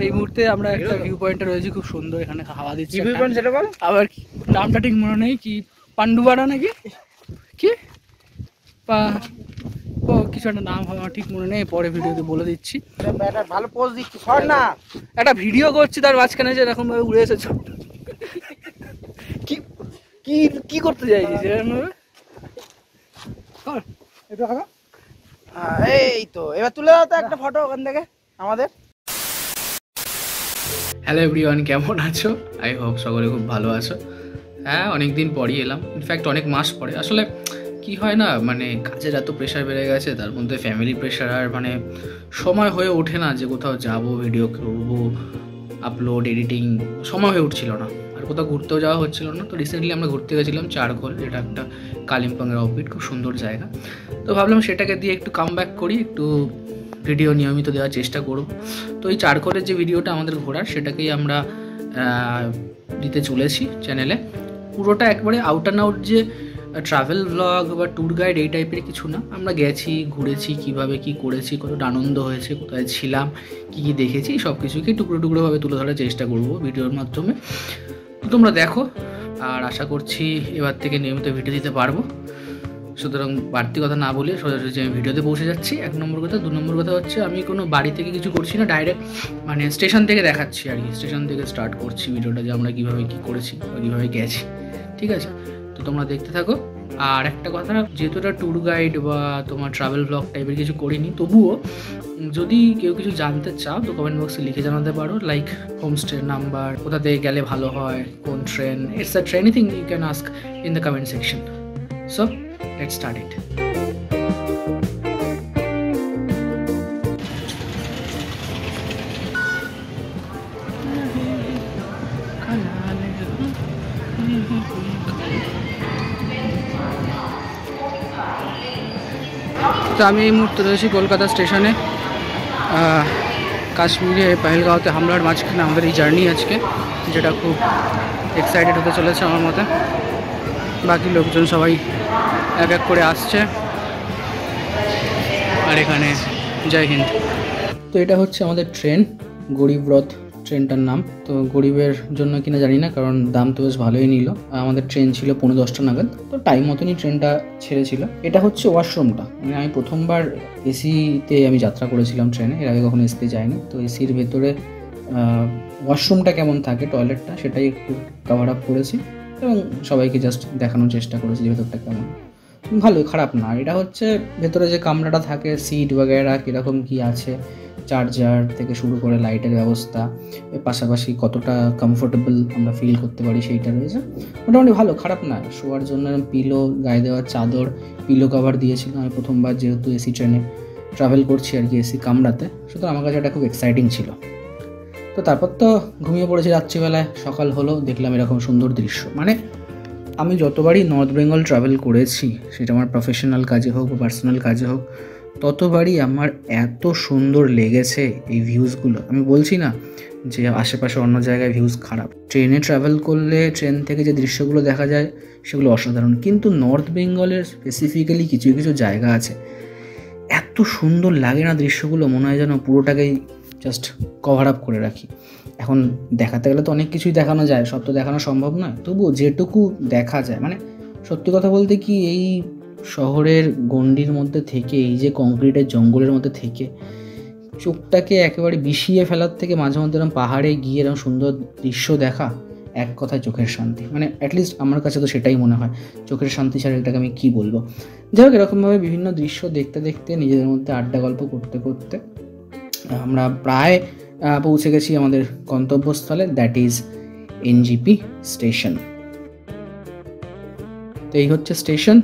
এই মুহূর্তে আমরা একটা ভিউ পয়েন্টে রয়েছি, খুব সুন্দর, এখানে হাওয়া দিচ্ছে। ভিউ পয়েন্ট সেটা বল। আবার নামটা ঠিক মনে নেই, কি পান্ডুবাড়া নাকি কি কিছু একটা নাম হবে, আমার ঠিক মনে নেই, পরে ভিডিওতে বলে দিচ্ছি। ভালো পোজ দিচ্ছি, সর না। একটা ভিডিও করছি তার মাঝখানে যে এরকম ভাবে উড়ে এসেছ, কি কি কি করতে চাইছিস এরকম ভাবে? এই তো এবার তুলে দাও তো একটা ফটো ওখান থেকে আমাদের। হ্যালো এভরিওয়ান, কেমন আছো? আই হোপ সকলে খুব ভালো আছো। হ্যাঁ, অনেকদিন পরই এলাম, ইনফ্যাক্ট অনেক মাস পরে। আসলে কি হয় না, মানে কাজের এত প্রেশার বেড়ে গেছে, তার মধ্যে ফ্যামিলি প্রেশার, আর মানে সময় হয়ে ওঠে না যে কোথাও যাব, ভিডিও করবো, আপলোড, এডিটিং, সময় হয়ে উঠছিল না। আর কোথাও ঘুরতেও যাওয়া হচ্ছিল না। তো রিসেন্টলি আমরা ঘুরতে গেছিলাম চারঘোল, যেটা একটা কালিম্পংয়ের অফবিট, খুব সুন্দর জায়গা। তো ভাবলাম সেটাকে দিয়ে একটু কাম ব্যাক করি, একটু ভিডিও নিয়মিত দেওয়ার চেষ্টা করব। তো এই চারঘোলের যে ভিডিওটা আমাদের ঘোরার, সেটাকেই আমরা দিতে চলেছি চ্যানেলে। পুরোটা একবারে আউট অ্যান্ড আউট যে ট্রাভেল ব্লগ বা ট্যুর গাইড এই টাইপের কিছু না। আমরা গেছি, ঘুরেছি, কিভাবে কি করেছি, কতটা আনন্দ হয়েছে, কোথায় ছিলাম, কী কী দেখেছি, সব কিছুকেই টুকরো টুকরোভাবে তুলে ধরার চেষ্টা করব ভিডিওর মাধ্যমে। তো তোমরা দেখো, আর আশা করছি এবার থেকে নিয়মিত ভিডিও দিতে পারবো। সুতরাং বাড়তি কথা না বলে সোজাসুজি আমি ভিডিওতে পৌঁছে যাচ্ছি। 1 নম্বর কথা। 2 নম্বর কথা হচ্ছে, আমি কোনো বাড়ি থেকে কিছু করছি না, ডাইরেক্ট মানে স্টেশন থেকে দেখাচ্ছি আর কি। স্টেশন থেকে স্টার্ট করছি ভিডিওটা, যে আমরা কীভাবে কী করেছি বা কীভাবে গেছি। ঠিক আছে, তো তোমরা দেখতে থাকো। আর একটা কথা, যেহেতু এটা ট্যুর গাইড বা তোমার ট্রাভেল ব্লগ টাইপের কিছু করিনি, তবুও যদি কেউ কিছু জানতে চাও তো কমেন্ট বক্সে লিখে জানাতে পারো, লাইক হোমস্টের নাম্বার, কোথা থেকে গেলে ভালো হয়, কোন train, etcetera, anything you can ask in the comment section. So let's start it. তো আমি এই মুহূর্তে রয়েছি কলকাতা স্টেশনে। কাশ্মীরে পেহেলগাঁওতে হামলার মাঝখানে আমাদের এই জার্নি আজকে, যেটা খুব এক্সাইটেড হতে চলেছে আমার মতে। বাকি লোকজন সবাই এক এক করে আসছে। আর এখানে জয় হিন্দ। তো এটা হচ্ছে আমাদের ট্রেন, গরিব রথ ট্রেনটার নাম। তো গরিবের জন্য কিনা জানি না, কারণ দাম তো বেশ ভালোই নিল। আমাদের ট্রেন ছিল 10:45 নাগাদ, তো টাইম মতনই ট্রেনটা ছেড়েছিল। এটা হচ্ছে ওয়াশরুমটা, মানে আমি প্রথমবার এসিতে আমি যাত্রা করেছিলাম ট্রেনে, এর আগে কখনো এসিতে যাইনি। তো এসির ভেতরে ওয়াশরুমটা কেমন থাকে, টয়লেটটা, সেটাই একটু কভার আপ করেছি এবং সবাইকে জাস্ট দেখানোর চেষ্টা করেছি যে ভেতরটা কেমন। ভালোই, খারাপ না। এটা হচ্ছে ভেতরে যে কামরাটা থাকে, সিট বাগেরা কীরকম কী আছে, চার্জার থেকে শুরু করে লাইটের ব্যবস্থা, এর পাশাপাশি কতটা কমফোর্টেবল আমরা ফিল করতে পারি সেইটা রয়েছে। মোটামুটি ভালো, খারাপ না। শোয়ার জন্য পিলো, গায়ে দেওয়ার চাদর, পিলো কভার দিয়েছিল। আমি প্রথমবার যেহেতু এসি ট্রেনে ট্রাভেল করছি আর কি, এসি কামরাতে, সুতরাং আমার কাছে এটা খুব এক্সাইটিং ছিল। তো তারপর তো ঘুমিয়ে পড়েছি রাত্রিবেলায়। সকাল হলো, দেখলাম এরকম সুন্দর দৃশ্য। মানে আমি যতবারই নর্থ বেঙ্গল ট্রাভেল করেছি, সেটা আমার প্রফেশনাল কাজে হোক বা পার্সোনাল কাজে হোক, ততবারই আমার এত সুন্দর লেগেছে এই ভিউজগুলো। আমি বলছি না যে আশেপাশে অন্য জায়গায় ভিউজ খারাপ। ট্রেনে ট্রাভেল করলে ট্রেন থেকে যে দৃশ্যগুলো দেখা যায় সেগুলো অসাধারণ, কিন্তু নর্থ বেঙ্গলের স্পেসিফিক্যালি কিছু কিছু জায়গা আছে, এত সুন্দর লাগে না দৃশ্যগুলো, মনে হয় যেন পুরোটাকেই জাস্ট কভার আপ করে রাখি। এখন দেখাতে গেলে তো অনেক কিছুই দেখানো যায়, সব তো দেখানো সম্ভব নয়, তবুও যেটুকু দেখা যায়, মানে সত্যি কথা বলতে কি, এই শহরের গণ্ডির মধ্যে থেকে, এই যে কংক্রিটের জঙ্গলের মধ্যে থেকে চোখটাকে একেবারে বিষিয়ে ফেলার থেকে মাঝে মধ্যে এরকম পাহাড়ে গিয়ে এরকম সুন্দর দৃশ্য দেখা, এক কথায় চোখের শান্তি। মানে অ্যাটলিস্ট আমার কাছে তো সেটাই মনে হয়, চোখের শান্তি ছাড়া এটাকে আমি কী বলবো। যাই হোক, এরকমভাবে বিভিন্ন দৃশ্য দেখতে দেখতে, নিজেদের মধ্যে আড্ডা গল্প করতে করতে আমরা প্রায় পৌঁছে গেছি আমাদের গন্তব্যস্থলে, দ্যাট ইজ এনজিপি স্টেশন। তো এই হচ্ছে স্টেশন।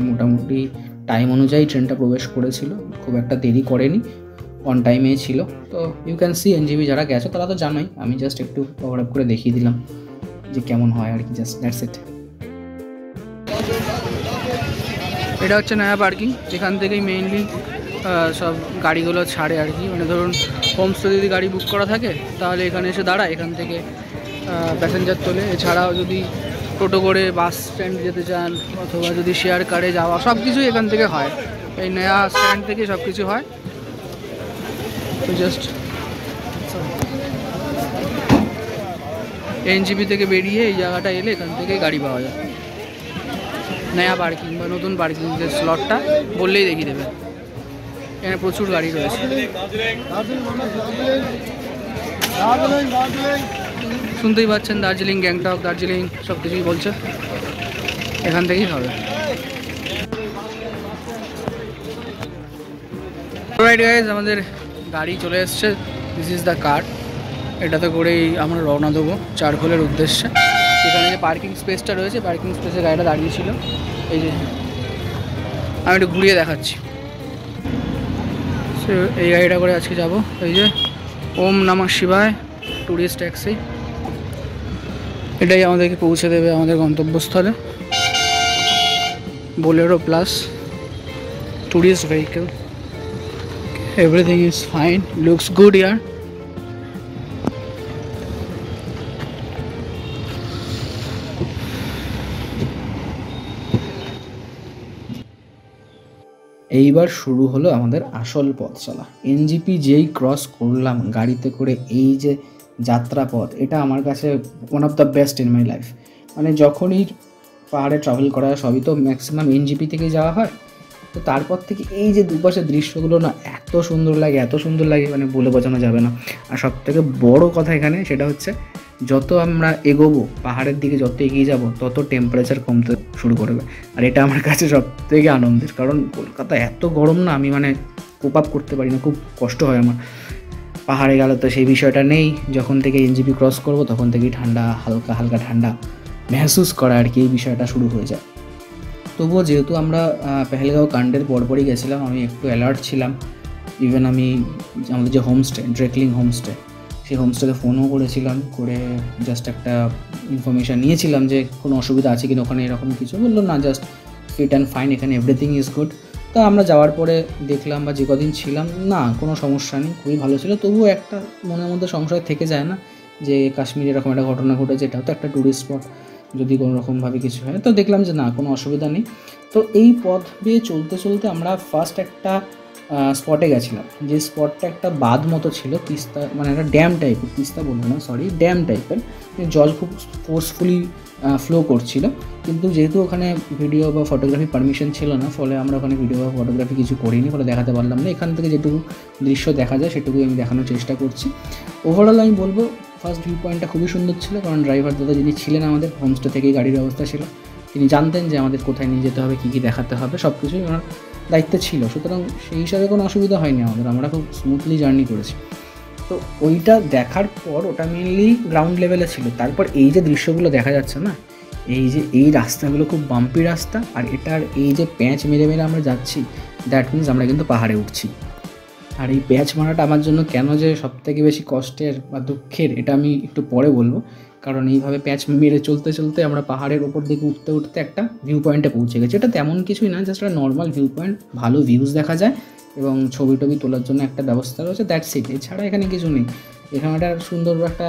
মোটামুটি টাইম অনুযায়ী ট্রেনটা প্রবেশ করেছিল, খুব একটা দেরি করেনি, অন টাইমেই ছিল। তো ইউ ক্যান সি এনজিপি, যারা গেছো তারা তো জানোই, আমি জাস্ট একটু কভার আপ করে দেখিয়ে দিলাম যে কেমন হয় আর কি, জাস্ট দ্যাটস ইট। এটা হচ্ছে নয়া পার্কিং, যেখান থেকেই মেইনলি সব গাড়িগুলো ছাড়ে আর কি। মানে ধরুন হোমস্টে যদি গাড়ি বুক করা থাকে তাহলে এখানে এসে দাঁড়ায়, এখান থেকে প্যাসেঞ্জার তোলে। এছাড়াও যদি টোটো করে বাস স্ট্যান্ড যেতে চান, অথবা যদি শেয়ার কারে যাওয়া, সব কিছুই এখান থেকে হয়। এই নয়া স্ট্যান্ড থেকে সব কিছু হয়। তো জাস্ট এনজিপি থেকে বেরিয়ে এই জায়গাটা এলে এখান থেকে গাড়ি পাওয়া যায়, নয়া পার্কিং বা নতুন পার্কিং যে স্লটটা বললেই দেখিয়ে দেবে। এখানে প্রচুর গাড়ি রয়েছে। শুনতেই পাচ্ছেন দার্জিলিং, গ্যাংটক, দার্জিলিং সব কিছুই বলছে, এখান থেকেই হবে। রাইট গাইজ, আমাদের গাড়ি চলে এসছে, দিস ইজ দ্য কার। এটাতে করেই আমরা রওনা দেবো চারখোলের উদ্দেশ্যে। এখানে যে পার্কিং স্পেসটা রয়েছে, পার্কিং স্পেসে গাড়িটা দাঁড়িয়ে ছিল, এই যে আমি একটু ঘুরিয়ে দেখাচ্ছি। সো এই গাড়িটা করে আজকে যাব। এই যে ওম নমঃ শিবায় ট্যুরিস্ট ট্যাক্সি, এটাই আমাদেরকে পৌঁছে দেবে আমাদের গন্তব্যস্থলে। Bolero plus tourist vehicle, everything is fine, looks good ইয়ার। এইবার শুরু হলো আমাদের আসল পথ চলা। এনজিপি যেই ক্রস করলাম গাড়িতে করে, এই যে যাত্রাপথ, এটা আমার কাছে one of the best in my life. মানে যখনই পাহাড়ে ট্রাভেল করা হয়, সবই তো ম্যাক্সিমাম এনজিপি থেকে যাওয়া হয়, তো তারপর থেকে এই যে দুপাশের দৃশ্যগুলো না এত সুন্দর লাগে, এত সুন্দর লাগে, মানে বলে বোঝানো যাবে না। আর সবথেকে বড় কথা এখানে সেটা হচ্ছে, যত আমরা এগোবো পাহাড়ের দিকে, যত এগিয়ে যাব তত টেম্পারেচার কমতে শুরু করবে। আর এটা আমার কাছে সব থেকে আনন্দের, কারণ কলকাতা এত গরম না, আমি মানে কোপ আপ করতে পারি না, খুব কষ্ট হয় আমার। পাহাড়ে গেলে তো সেই বিষয়টা নেই, যখন থেকে এনজিপি ক্রস করব তখন থেকেই ঠান্ডা, হালকা হালকা ঠান্ডা মেহসুস করা আর কি, এই বিষয়টা শুরু হয়ে যায়। তবুও যেহেতু আমরা পেহেলগাঁও কাণ্ডের পরপরই গেছিলাম, আমি একটু অ্যালার্ট ছিলাম। ইভেন আমি আমাদের যে হোমস্টে, ড্রেকলিং হোমস্টে, সেই হোমস্টেতে ফোনও করেছিলাম, করে জাস্ট একটা ইনফরমেশান নিয়েছিলাম যে কোনো অসুবিধা আছে কিনা ওখানে, এরকম কিছু বললো না, জাস্ট ফিট অ্যান্ড ফাইন, এখানে এভরিথিং ইজ গুড। তো আমরা যাওয়ার পরে দেখলাম, বা যে কদিন ছিলাম, না কোনো সমস্যা নেই, খুবই ভালো ছিল। তবুও একটা মনের মধ্যে সংশয় থেকে যায় না যে কাশ্মীরে এরকম একটা ঘটনা ঘটেছে, এটাও তো একটা ট্যুরিস্ট স্পট, যদি কোনো রকমভাবে কিছু হয়। তো দেখলাম যে না, কোনো অসুবিধা নেই। তো এই পথ দিয়ে চলতে চলতে আমরা ফার্স্ট একটা স্পটে গেছিলাম, যে স্পটটা একটা বাঁধ মতো ছিল, তিস্তা, মানে একটা ড্যাম টাইপের, তিস্তা বলবো না, সরি, ড্যাম টাইপের। জল খুব ফোর্সফুলি ফ্লো করছিল, কিন্তু যেহেতু ওখানে ভিডিও বা ফটোগ্রাফি পারমিশন ছিল না, ফলে আমরা ওখানে ভিডিও বা ফটোগ্রাফি কিছু করিনি, ফলে দেখাতে পারলাম না। এখান থেকে যেটুকু দৃশ্য দেখা যায় সেটুকুই আমি দেখানোর চেষ্টা করছি। ওভারঅল আমি বলবো ফার্স্ট ভিউ পয়েন্টটা খুবই সুন্দর ছিল, কারণ ড্রাইভার দাদা যিনি ছিলেন আমাদের, হোমস্টে থেকেই গাড়ির ব্যবস্থা ছিল, তিনি জানতেন যে আমাদের কোথায় নিয়ে যেতে হবে, কী কী দেখাতে হবে, সব কিছুই ওনার দায়িত্বে ছিল। সুতরাং সেই হিসাবে কোনো অসুবিধা হয়নি আমাদের, আমরা খুব স্মুথলি জার্নি করেছি। তো ওইটা দেখার পর, ওটা মেনলি গ্রাউন্ড লেভেলে ছিল। তারপর এই যে দৃশ্যগুলো দেখা যাচ্ছে না, এই যে এই রাস্তাগুলো খুব বাম্পি রাস্তা, আর এটার এই যে প্যাঁচ মেরে মেরে আমরা যাচ্ছি, দ্যাট মিনস আমরা কিন্তু পাহাড়ে উঠছি। আর এই প্যাঁচ মারাটা আমার জন্য কেন যে সবথেকে বেশি কষ্টের বা দুঃখের, এটা আমি একটু পরে বলবো। কারণ এইভাবে প্যাঁচ মেরে চলতে চলতে আমরা পাহাড়ের ওপর দিকে উঠতে উঠতে একটা ভিউ পয়েন্টে পৌঁছে গেছি। এটা তেমন কিছুই না, জাস্ট একটা নর্মাল ভিউ পয়েন্ট, ভালো ভিউজ দেখা যায় এবং ছবি টবি তোলার জন্য একটা ব্যবস্থা রয়েছে, দ্যাটস ইট। এছাড়া এখানে কিছু নেই। এখানে একটা সুন্দর একটা,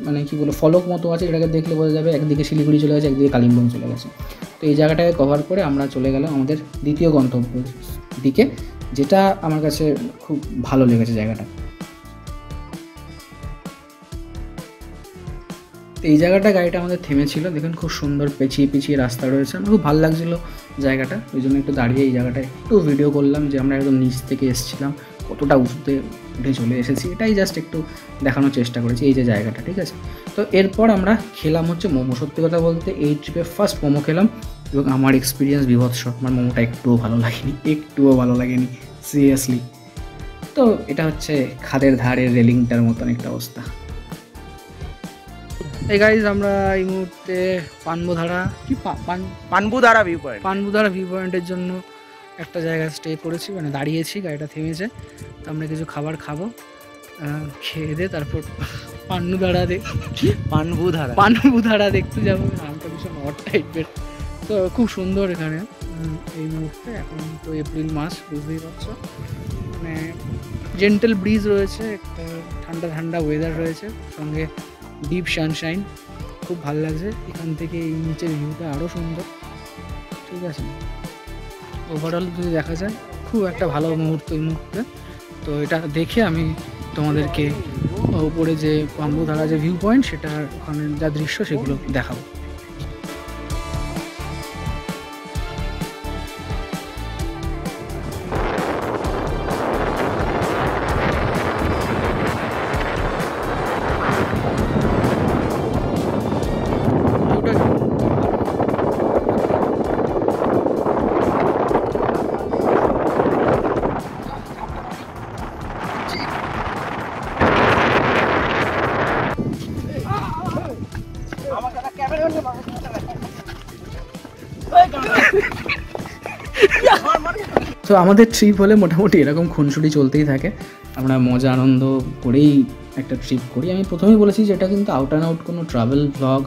মানে কী বলবো, ফলক মতো আছে, এটাকে দেখলে বোঝা যাবে একদিকে শিলিগুড়ি চলে গেছে, একদিকে কালিম্পং চলে গেছে। তো এই জায়গাটাকে কভার করে আমরা চলে গেলাম আমাদের দ্বিতীয় গন্তব্যের দিকে, যেটা আমার কাছে খুব ভালো লেগেছে জায়গাটা। এই জায়গাটা গাড়িটা আমাদের থেমেছিল, দেখুন খুব সুন্দর পেঁচিয়ে পেঁচিয়ে রাস্তা রয়েছে, আমার খুব ভালো লাগছিলো জায়গাটা, ওই জন্য একটু দাঁড়িয়ে এই জায়গাটায় একটু ভিডিও করলাম যে আমরা একদম নিচ থেকে এসেছিলাম, কতটা উঠে চলে এসেছি, এটাই জাস্ট একটু দেখানোর চেষ্টা করেছি, এই যে জায়গাটা, ঠিক আছে। তো এরপর আমরা খেলাম হচ্ছে মোমো। সত্যি কথা বলতে এই ট্রিপে ফার্স্ট মোমো খেলাম, এবং আমার এক্সপিরিয়েন্স বিভৎস, আমার মোমোটা একটুও ভালো লাগেনি, সিরিয়াসলি। তো এটা হচ্ছে খাদের ধারে রেলিংটার মতন একটা অবস্থা। এই গাইজ, আমরা এই মুহূর্তে পানবুধারা ভিউ পয়েন্টের জন্য একটা জায়গায় স্টে করেছি, মানে দাঁড়িয়েছি, গাড়িটা থেমেছে। তো আমরা কিছু খাবার খাবো, খেয়ে দিয়ে তারপর পানবুধারা দেখতে যাবো। নামটা ভীষণ অড টাইপের, তো খুব সুন্দর এখানে এই মুহূর্তে। এখন তো এপ্রিল মাস, বুঝতেই পারছো, মানে জেন্টেল ব্রিজ রয়েছে, একটা ঠান্ডা ঠান্ডা ওয়েদার রয়েছে, সঙ্গে ডিপ সানশাইন, খুব ভালো লাগছে। এখান থেকে এই নিচের ভিউটা আরও সুন্দর, ঠিক আছে। ওভারঅল যদি দেখা যায় খুব একটা ভালো মুহূর্ত এই মুহূর্তে। তো এটা দেখে আমি তোমাদেরকে উপরে যে পাম্বুধারা যে ভিউ পয়েন্ট, সেটা ওখানে যা দৃশ্য সেগুলো দেখাবো। তো আমাদের ট্রিপ হলে মোটামুটি এরকম খুনসুটি চলতেই থাকে, আমরা মজা আনন্দ করেই একটা ট্রিপ করি। আমি প্রথমেই বলেছি যে এটা কিন্তু আউট অ্যান্ড আউট কোনো ট্রাভেল ব্লগ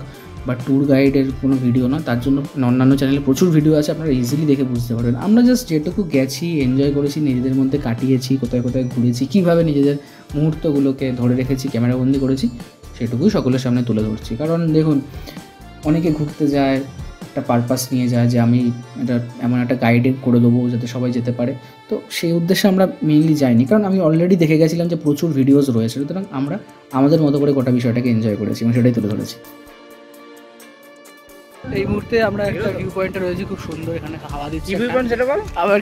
বা ট্যুর গাইডের কোনো ভিডিও না, তার জন্য অন্যান্য চ্যানেলে প্রচুর ভিডিও আছে, আপনারা ইজিলি দেখে বুঝতে পারবেন। আমরা জাস্ট যেটুকু গেছি, এনজয় করেছি, নিজেদের মধ্যে কাটিয়েছি, কোথায় কোথায় ঘুরেছি, কীভাবে নিজেদের মুহূর্তগুলোকে ধরে রেখেছি, ক্যামেরাবন্দি করেছি, সেটুকুই সকলের সামনে তুলে ধরছি। কারণ দেখুন, অনেকে ঘুরতে যায় একটা পারপাস নিয়ে যায় যে আমি এটা এমন একটা গাইডে করে দেবো যাতে সবাই যেতে পারে, তো সেই উদ্দেশ্যে আমরা মেইনলি যাইনি। কারণ আমি অলরেডি দেখে গেছিলাম যে প্রচুর ভিডিওস রয়েছে, সুতরাং আমরা আমাদের মতো করে গোটা বিষয়টাকে এনজয় করেছি এবং সেটাই তুলে ধরেছি। এই মুহূর্তে আমরা একটা ভিউ পয়েন্টে রয়েছি, খুব সুন্দর, এখানে হাওয়া দিচ্ছে। ভিউ পয়েন্ট সেটা বল, আবার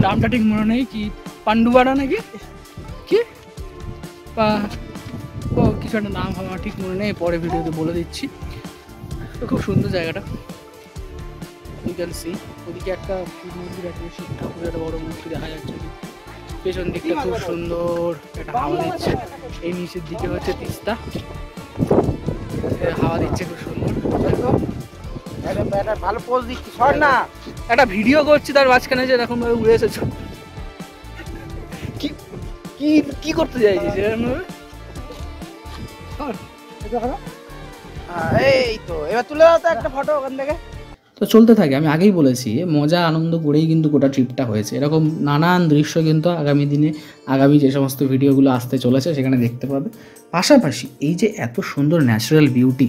নামটা ঠিক মনে নেই, কি পান্ডুবাড়া নাকি কি ও কিছু একটা নাম আমার ঠিক মনে নেই, পরে ভিডিওতে বলে দিচ্ছি। তো খুব সুন্দর জায়গাটা, ইউ ক্যান সি। ওদিকে একটা শিব মন্দির আছে, শিব ঠাকুরের একটা বড় মূর্তি দেখা যাচ্ছে, পেছন দিকটা খুব সুন্দর একটা হাওয়া দিচ্ছে। এই নিচের দিকে হচ্ছে তিস্তা, হাওয়া দিচ্ছে খুব সুন্দর। ভালো পোজ দিচ্ছি, সর না। একটা ভিডিও করছি, তার মাঝখানে যে এরকম ভাবে উড়ে এসেছো, কি কি কি করতে চাইছিস এরকম ভাবে? এই তো এবার তুলে দাও তো একটা ফটো ওখান থেকে। তো চলতে থাকে, আমি আগেই বলেছি মজা আনন্দ করেই কিন্তু গোটা ট্রিপটা হয়েছে। এরকম নানান দৃশ্য কিন্তু আগামী দিনে, আগামী যে সমস্ত ভিডিওগুলো আসতে চলেছে সেখানে দেখতে পাবে। পাশাপাশি এই যে এত সুন্দর ন্যাচারাল বিউটি,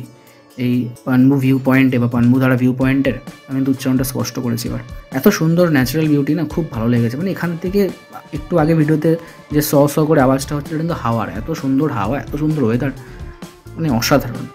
এই পানবু ভিউ পয়েন্টে বা পানবুধারা ভিউ পয়েন্টের, আমি উচ্চারণটা স্পষ্ট করেছি এবার, এত সুন্দর ন্যাচারাল বিউটি না, খুব ভালো লেগেছে। মানে এখান থেকে একটু আগে ভিডিওতে যে স করে আওয়াজটা হচ্ছে, এটা কিন্তু হাওয়ার, এত সুন্দর হাওয়া, এত সুন্দর ওয়েদার, মানে অসাধারণ।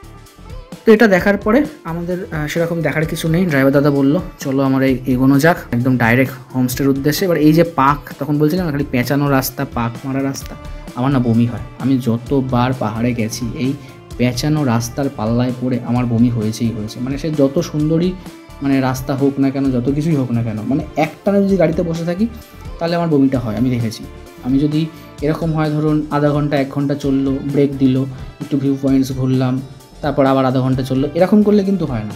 তো এটা দেখার পরে আমাদের সেরকম দেখার কিছু নেই, ড্রাইভার দাদা বললো চলো আমার এগোনো যাক একদম ডাইরেক্ট হোমস্টের উদ্দেশ্যে। এবার এই যে পাক, তখন বলছিলাম খালি পেঁচানো রাস্তা, পাক মারা রাস্তা, আমার না বমি হয়। আমি যতবার পাহাড়ে গেছি এই পেঁচানো রাস্তার পাল্লায় পড়ে আমার বমি হয়েছেই হয়েছে। মানে সে যত সুন্দরই মানে রাস্তা হোক না কেন, যত কিছুই হোক না কেন, মানে একটানা যদি গাড়িতে বসে থাকি তাহলে আমার বমিটা হয়, আমি দেখেছি। আমি যদি এরকম হয়, ধরুন আধা ঘন্টা 1 ঘন্টা চললো, ব্রেক দিল, একটু ভিউ পয়েন্টস ঘুরলাম, তারপর আবার আধা ঘন্টা চললো, এরকম করলে কিন্তু হয় না।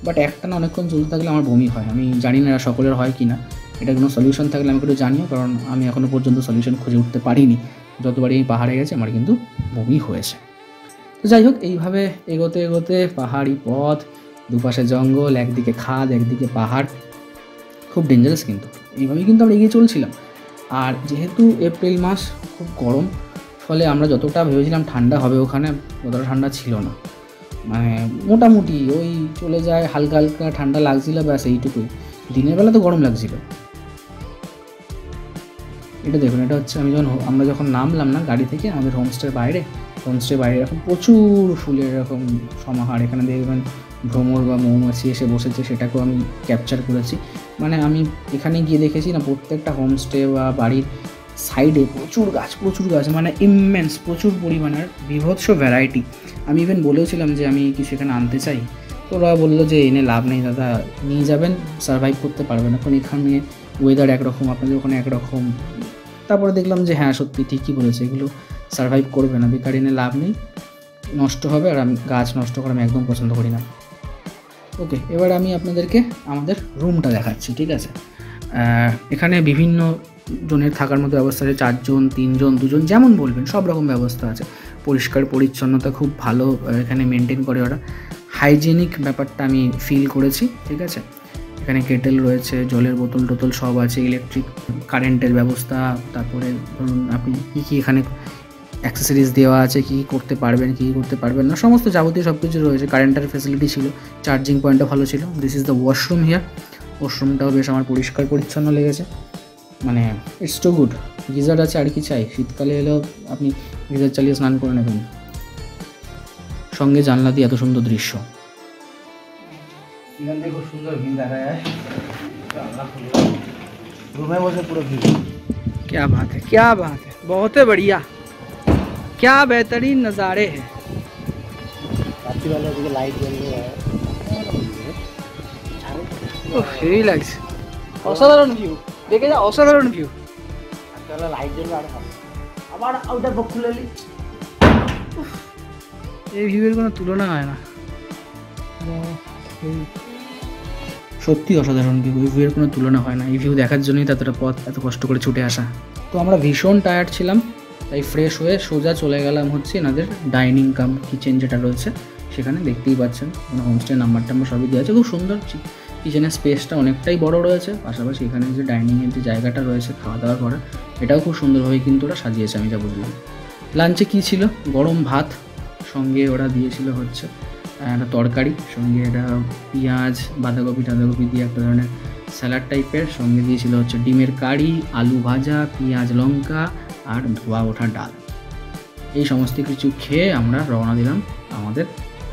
বাট একটানা অনেকক্ষণ চলতে থাকলে আমার বমি হয়। আমি জানি না সকলের হয় কি না, এটা কোনো সলিউশন থাকলে আমি একটু জানিও, কারণ আমি এখনও পর্যন্ত সলিউশন খুঁজে উঠতে পারিনি। যতবারই এই পাহাড়ে গেছে আমার কিন্তু বমি হয়েছে। তো যাই হোক, এইভাবে এগোতে এগোতে পাহাড়ি পথ, দুপাশে জঙ্গল, একদিকে খাদ, একদিকে পাহাড়, খুব ডেঞ্জারাস কিন্তু। এইভাবেই কিন্তু আমরা এগিয়ে চলছিলাম। আর যেহেতু এপ্রিল মাস, খুব গরম, ফলে আমরা যতটা ভেবেছিলাম ঠান্ডা হবে ওখানে, ততটা ঠান্ডা ছিল না। মানে মোটামুটি ওই চলে যায়, হালকা হালকা ঠান্ডা লাগছিল, ব্যাস এইটুকুই। দিনের বেলা তো গরম লাগছিল। এটা দেখুন, এটা হচ্ছে আমরা যখন নামলাম না গাড়ি থেকে, আমাদের হোমস্টের বাইরে এরকম প্রচুর ফুলের এরকম সমাহার। এখানে দেখবেন ভ্রমর বা মৌমাছি এসে বসেছে, সেটাকেও আমি ক্যাপচার করেছি। মানে আমি এখানে গিয়ে দেখেছি না, প্রত্যেকটা হোমস্টে বা বাড়ির সাইডে প্রচুর গাছ, মানে ইমেন্স, প্রচুর পরিমাণের বিভৎস ভ্যারাইটি। আমি ইভেন বলেওছিলাম যে আমি কিছু এখানে আনতে চাই, তো ওরা বললো যে এনে লাভ নেই দাদা, নিয়ে যাবেন সার্ভাইভ করতে পারবেন, এখন এখানে ওয়েদার একরকম, আপনাদের ওখানে একরকম। তারপরে দেখলাম যে হ্যাঁ সত্যি ঠিকই বলেছে, এগুলো সার্ভাইভ করবে না, বেকার এনে লাভ নেই, নষ্ট হবে। আর আমি গাছ নষ্ট করা আমি একদম পছন্দ করি না। ওকে, এবার আমি আপনাদেরকে আমাদের রুমটা দেখাচ্ছি, ঠিক আছে। এখানে বিভিন্ন জনের থাকার মতো ব্যবস্থা আছে, 4 জন, 3 জন, 2 জন, যেমন বলবেন সব রকম ব্যবস্থা আছে। পরিষ্কার পরিচ্ছন্নতা খুব ভালো এখানে মেনটেন করে ওরা, হাইজেনিক ব্যাপারটা আমি ফিল করেছি, ঠিক আছে। এখানে কেটেল রয়েছে, জলের বোতল টোতল সব আছে, ইলেকট্রিক কারেন্টের ব্যবস্থা, তারপরে ধরুন আপনি কী এখানে অ্যাক্সেসরিজ দেওয়া আছে, কী করতে পারবেন, কী করতে পারবেন না, সমস্ত যাবতীয় সব কিছু রয়েছে। কারেন্টের ফেসিলিটি ছিল, চার্জিং পয়েন্টও ভালো ছিল। This is the washroom here. ওয়াশরুমটাও বেশ আমার পরিষ্কার পরিচ্ছন্ন লেগেছে, মানে ইটস টু গুড। গিজার আছে, আর কি চাই। শীতকালে এলেও আপনি গিজার চালিয়ে স্নান করে নেবেন, সঙ্গে জানলা দিয়ে এত সুন্দর দৃশ্য। এখান থেকে খুব সুন্দর ভিউ দেখা যায়, রুমে বসে পুরো ভিউ। क्या बात है, क्या बात है, बहुत ही बढ़िया, क्या बेहतरीन नज़ारे हैं। রাত্রিবেলার দিকে লাইট জ্বলবে, হেভি লাগছে, অসাধারণ ভিউ, দেখে যা অসাধারণ ভিউ। রাত্রিবেলা লাইট জ্বলবে আরো ভালো। আবার ওটা খুলে নি, এই ভিউয়ের কোনো তুলনা হয় না, সত্যি অসাধারণ ভিউ, এই ভিউয়ের কোনো তুলনা হয় না। এই ভিউ দেখার জন্যই তো এতটা পথ এত কষ্ট করে ছুটে আসা। তো আমরা ভীষণ টায়ার্ড ছিলাম, তাই ফ্রেশ হয়ে সোজা চলে গেলাম হচ্ছে এনাদের ডাইনিং কাম কিচেন যেটা রয়েছে সেখানে। দেখতেই পাচ্ছেন মানে হোমস্টে নাম্বার টাম্বার সবই দেওয়া আছে, খুব সুন্দর। কিচেনের স্পেসটা অনেকটাই বড় রয়েছে, পাশাপাশি এখানে যে ডাইনিংয়ের যে জায়গাটা রয়েছে খাওয়া দাওয়া করা, এটাও খুব সুন্দরভাবে কিন্তু ওরা সাজিয়েছে, আমি যা বুঝলাম। লাঞ্চে কী ছিল, গরম ভাত, সঙ্গে ওরা দিয়েছিল হচ্ছে একটা তরকারি, সঙ্গে এটা পেঁয়াজ বাঁধাকপি দিয়ে একটা ধরনের স্যালাড টাইপের, সঙ্গে দিয়েছিল হচ্ছে ডিমের কারি, আলু ভাজা, পেঁয়াজ লঙ্কা আর ধোয়া ওঠা ডাল। এই সমস্ত কিছু খেয়ে আমরা রওনা দিলাম আমাদের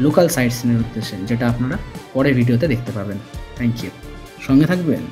লোকাল সাইট সিনের উদ্দেশ্যে, যেটা আপনারা পরের ভিডিওতে দেখতে পাবেন। থ্যাংক ইউ, সঙ্গে থাকবেন।